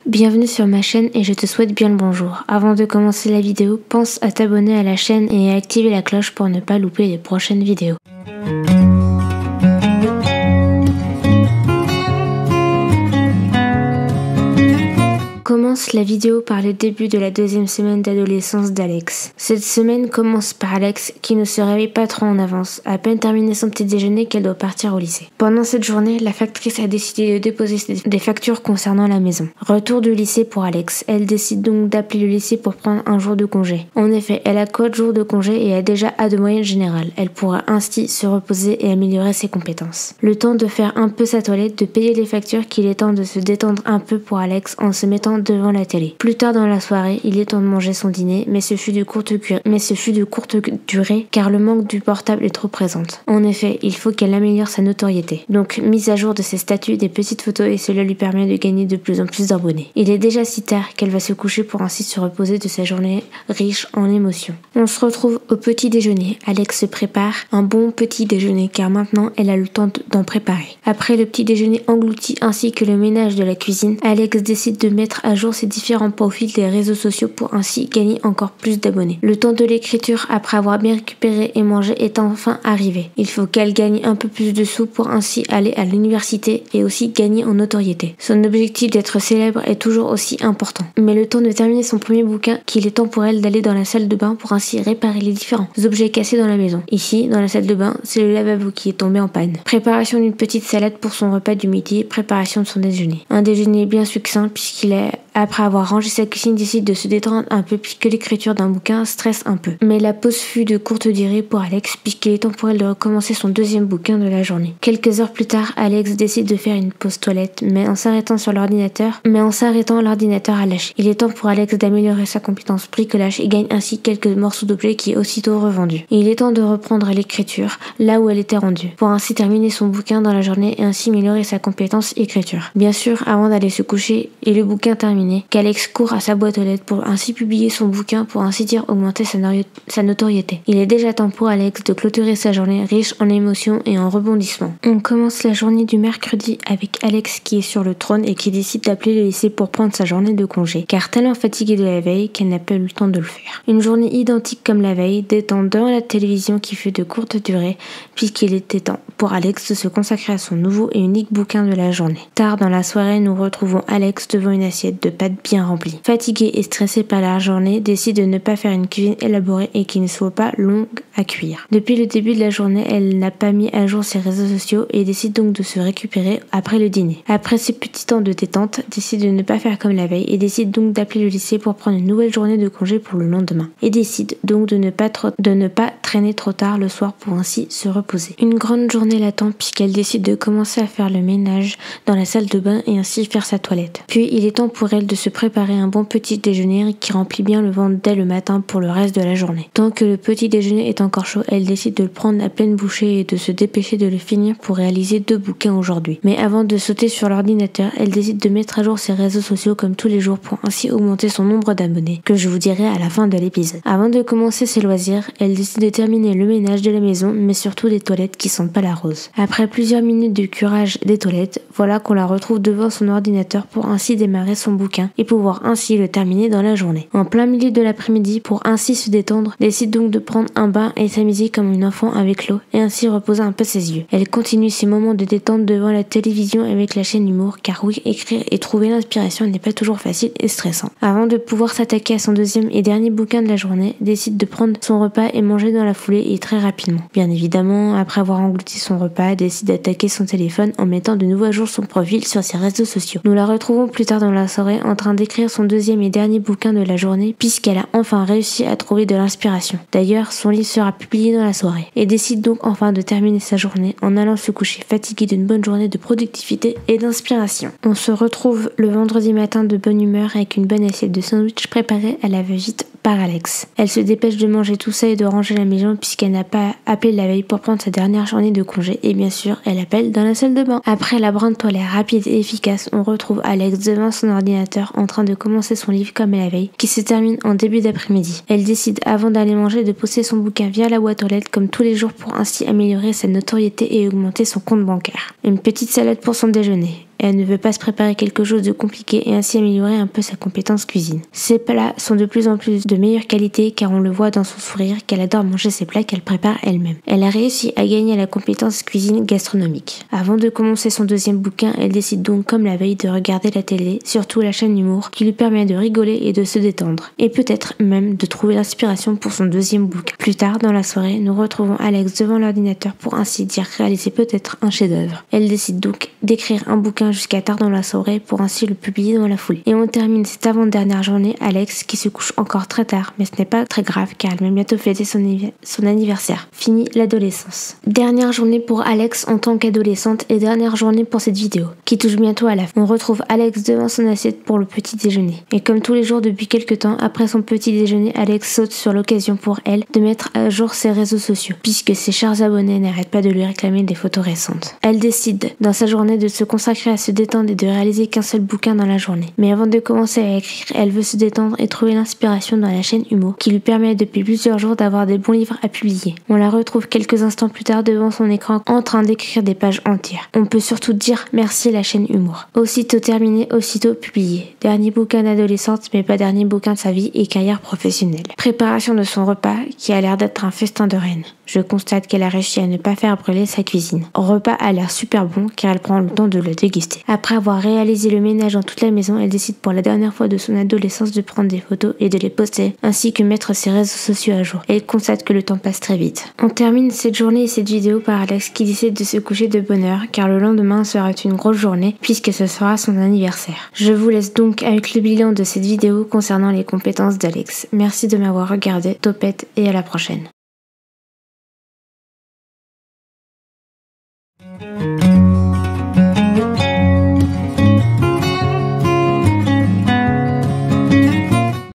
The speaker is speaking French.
Bienvenue sur ma chaîne et je te souhaite bien le bonjour. Avant de commencer la vidéo, pense à t'abonner à la chaîne et à activer la cloche pour ne pas louper les prochaines vidéos. Commence la vidéo par le début de la deuxième semaine d'adolescence d'Alex. Cette semaine commence par Alex qui ne se réveille pas trop en avance, à peine terminé son petit déjeuner qu'elle doit partir au lycée. Pendant cette journée, la factrice a décidé de déposer des factures concernant la maison. Retour du lycée pour Alex. Elle décide donc d'appeler le lycée pour prendre un jour de congé. En effet, elle a 4 jours de congé et a déjà A de moyenne générale. Elle pourra ainsi se reposer et améliorer ses compétences. Le temps de faire un peu sa toilette, de payer les factures, qu'il est temps de se détendre un peu pour Alex en se mettant devant la télé. Plus tard dans la soirée, il est temps de manger son dîner, mais ce fut de courte durée car le manque du portable est trop présente. En effet, il faut qu'elle améliore sa notoriété. Donc, mise à jour de ses statuts, des petites photos et cela lui permet de gagner de plus en plus d'abonnés. Il est déjà si tard qu'elle va se coucher pour ainsi se reposer de sa journée riche en émotions. On se retrouve au petit déjeuner. Alex se prépare un bon petit déjeuner car maintenant elle a le temps d'en préparer. Après le petit déjeuner englouti ainsi que le ménage de la cuisine, Alex décide de mettre à jour ses différents profils des réseaux sociaux pour ainsi gagner encore plus d'abonnés. Le temps de l'écriture après avoir bien récupéré et mangé est enfin arrivé. Il faut qu'elle gagne un peu plus de sous pour ainsi aller à l'université et aussi gagner en notoriété. Son objectif d'être célèbre est toujours aussi important. Mais le temps de terminer son premier bouquin qu'il est temps pour elle d'aller dans la salle de bain pour ainsi réparer les différents objets cassés dans la maison. Ici, dans la salle de bain, c'est le lavabo qui est tombé en panne. Préparation d'une petite salade pour son repas du midi, préparation de son déjeuner. Un déjeuner bien succinct puisqu'il est après avoir rangé sa cuisine, décide de se détendre un peu puisque l'écriture d'un bouquin stresse un peu. Mais la pause fut de courte durée pour Alex puisqu'il est temps pour elle de recommencer son deuxième bouquin de la journée. Quelques heures plus tard, Alex décide de faire une pause toilette, mais en s'arrêtant l'ordinateur a lâché. Il est temps pour Alex d'améliorer sa compétence bricolage et gagne ainsi quelques morceaux d'objets qui est aussitôt revendu. Il est temps de reprendre l'écriture là où elle était rendue, pour ainsi terminer son bouquin dans la journée et ainsi améliorer sa compétence écriture. Bien sûr, avant d'aller se coucher et le bouquin terminé, qu'Alex court à sa boîte aux lettres pour ainsi publier son bouquin pour ainsi dire augmenter sa notoriété. Il est déjà temps pour Alex de clôturer sa journée riche en émotions et en rebondissements. On commence la journée du mercredi avec Alex qui est sur le trône et qui décide d'appeler le lycée pour prendre sa journée de congé, car tellement fatiguée de la veille qu'elle n'a pas eu le temps de le faire. Une journée identique comme la veille, détente devant la télévision qui fut de courte durée puisqu'il était temps pour Alex de se consacrer à son nouveau et unique bouquin de la journée. Tard dans la soirée, nous retrouvons Alex devant une assiette de pâtes bien remplie. Fatiguée et stressée par la journée, décide de ne pas faire une cuisine élaborée et qui ne soit pas longue à cuire. Depuis le début de la journée, elle n'a pas mis à jour ses réseaux sociaux et décide donc de se récupérer après le dîner. Après ces petits temps de détente, décide de ne pas faire comme la veille et décide donc d'appeler le lycée pour prendre une nouvelle journée de congé pour le lendemain. Et décide donc de ne pas traîner trop tard le soir pour ainsi se reposer. Une grande journée l'attend puisqu'elle décide de commencer à faire le ménage dans la salle de bain et ainsi faire sa toilette. Puis il est temps pour elle de se préparer un bon petit déjeuner qui remplit bien le ventre dès le matin pour le reste de la journée. Tant que le petit déjeuner est encore chaud, elle décide de le prendre à pleine bouchée et de se dépêcher de le finir pour réaliser 2 bouquins aujourd'hui. Mais avant de sauter sur l'ordinateur, elle décide de mettre à jour ses réseaux sociaux comme tous les jours pour ainsi augmenter son nombre d'abonnés, que je vous dirai à la fin de l'épisode. Avant de commencer ses loisirs, elle décide de terminer le ménage de la maison, mais surtout des toilettes qui sentent pas la rose. Après plusieurs minutes de curage des toilettes, voilà qu'on la retrouve devant son ordinateur pour ainsi démarrer son bouquin et pouvoir ainsi le terminer dans la journée. En plein milieu de l'après-midi, pour ainsi se détendre, décide donc de prendre un bain et s'amuser comme une enfant avec l'eau et ainsi reposer un peu ses yeux. Elle continue ses moments de détente devant la télévision avec la chaîne Humour, car oui, écrire et trouver l'inspiration n'est pas toujours facile et stressant. Avant de pouvoir s'attaquer à son deuxième et dernier bouquin de la journée, décide de prendre son repas et manger dans la foulée et très rapidement. Bien évidemment, après avoir englouti son repas, décide d'attaquer son téléphone en mettant de nouveau à jour son profil sur ses réseaux sociaux. Nous la retrouvons plus tard dans la soirée en train d'écrire son deuxième et dernier bouquin de la journée puisqu'elle a enfin réussi à trouver de l'inspiration. D'ailleurs, son livre sera publié dans la soirée et décide donc enfin de terminer sa journée en allant se coucher fatiguée d'une bonne journée de productivité et d'inspiration. On se retrouve le vendredi matin de bonne humeur avec une bonne assiette de sandwich préparée à la va-vite par Alex. Elle se dépêche de manger tout ça et de ranger la maison puisqu'elle n'a pas appelé la veille pour prendre sa dernière journée de congé et bien sûr, elle appelle dans la salle de bain. Après la brun de toilette rapide et efficace, on retrouve Alex devant son ordinateur en train de commencer son livre comme la veille qui se termine en début d'après-midi. Elle décide avant d'aller manger de poster son bouquin via la boîte aux lettres comme tous les jours pour ainsi améliorer sa notoriété et augmenter son compte bancaire. Une petite salade pour son déjeuner. et elle ne veut pas se préparer quelque chose de compliqué et ainsi améliorer un peu sa compétence cuisine. Ses plats sont de plus en plus de meilleure qualité car on le voit dans son sourire qu'elle adore manger ses plats qu'elle prépare elle-même. Elle a réussi à gagner la compétence cuisine gastronomique. Avant de commencer son deuxième bouquin, elle décide donc comme la veille de regarder la télé, surtout la chaîne Humour, qui lui permet de rigoler et de se détendre. Et peut-être même de trouver l'inspiration pour son deuxième bouquin. Plus tard dans la soirée, nous retrouvons Alex devant l'ordinateur pour ainsi dire réaliser peut-être un chef-d'œuvre. Elle décide donc d'écrire un bouquin jusqu'à tard dans la soirée pour ainsi le publier dans la foulée. Et on termine cette avant-dernière journée, Alex qui se couche encore très tard, mais ce n'est pas très grave car elle va bientôt fêter son anniversaire. Fini l'adolescence. Dernière journée pour Alex en tant qu'adolescente et dernière journée pour cette vidéo, qui touche bientôt à la fin. On retrouve Alex devant son assiette pour le petit déjeuner. Et comme tous les jours depuis quelques temps, après son petit déjeuner, Alex saute sur l'occasion pour elle de mettre à jour ses réseaux sociaux, puisque ses chers abonnés n'arrêtent pas de lui réclamer des photos récentes. Elle décide, dans sa journée, de se consacrer à se détendre et de réaliser qu'un seul bouquin dans la journée. Mais avant de commencer à écrire, elle veut se détendre et trouver l'inspiration dans la chaîne Humour, qui lui permet depuis plusieurs jours d'avoir des bons livres à publier. On la retrouve quelques instants plus tard devant son écran en train d'écrire des pages entières. On peut surtout dire merci la chaîne Humour. Aussitôt terminé, aussitôt publié. Dernier bouquin d'adolescente, mais pas dernier bouquin de sa vie et carrière professionnelle. Préparation de son repas, qui a l'air d'être un festin de reine. Je constate qu'elle a réussi à ne pas faire brûler sa cuisine. Le repas a l'air super bon car elle prend le temps de le déguster. Après avoir réalisé le ménage dans toute la maison, elle décide pour la dernière fois de son adolescence de prendre des photos et de les poster, ainsi que mettre ses réseaux sociaux à jour. Elle constate que le temps passe très vite. On termine cette journée et cette vidéo par Alex qui décide de se coucher de bonne heure car le lendemain sera une grosse journée puisque ce sera son anniversaire. Je vous laisse donc avec le bilan de cette vidéo concernant les compétences d'Alex. Merci de m'avoir regardé, topette et à la prochaine.